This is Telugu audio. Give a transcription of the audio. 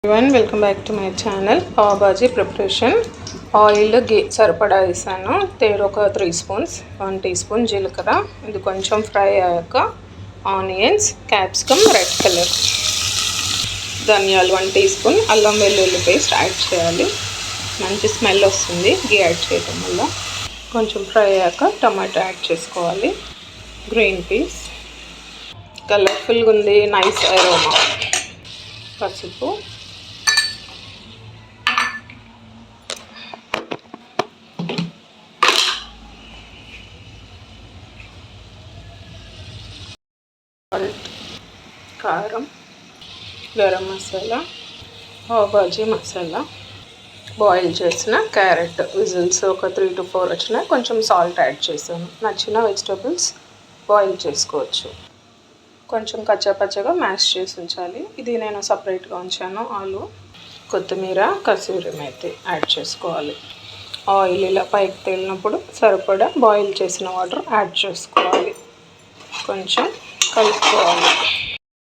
everyone, welcome back to my channel. Pav Bhaji preparation. Oil సరిపడా వేసాను. తేరు ఒక 3 స్పూన్స్, 1 టీ స్పూన్ జీలకర్ర. ఇది కొంచెం ఫ్రై అయ్యాక ఆనియన్స్, క్యాప్సికమ్ రెడ్ కలర్, ధనియాలు 1 టీ స్పూన్, అల్లం వెల్లుల్లి పేస్ట్ యాడ్ చేయాలి. మంచి స్మెల్ వస్తుంది గీ యాడ్ చేయడం వల్ల. కొంచెం ఫ్రై అయ్యాక టమాటో యాడ్ చేసుకోవాలి. గ్రీన్ పీస్ కలర్ఫుల్గా ఉంది, నైస్ అరోమా. పసుపు, కారం, గరం మసాలా, పావ్ భాజీ మసాలా, బాయిల్ చేసిన క్యారెట్ విజిల్స్ ఒక 3 to 4 వచ్చినాయి. కొంచెం సాల్ట్ యాడ్ చేసాను. నచ్చిన వెజిటబుల్స్ బాయిల్ చేసుకోవచ్చు. కొంచెం కచ్చాపచ్చగా మ్యాష్ చేసి ఉంచాలి. ఇది నేను సపరేట్గా ఉంచాను. ఆలు, కొత్తిమీర, కసూరి మేతి యాడ్ చేసుకోవాలి. ఆయిల్ ఇలా పైకి తేలినప్పుడు సరిపడా బాయిల్ చేసిన వాటర్ యాడ్ చేసుకోవాలి. కొంచెం కలుపుకోవాలి.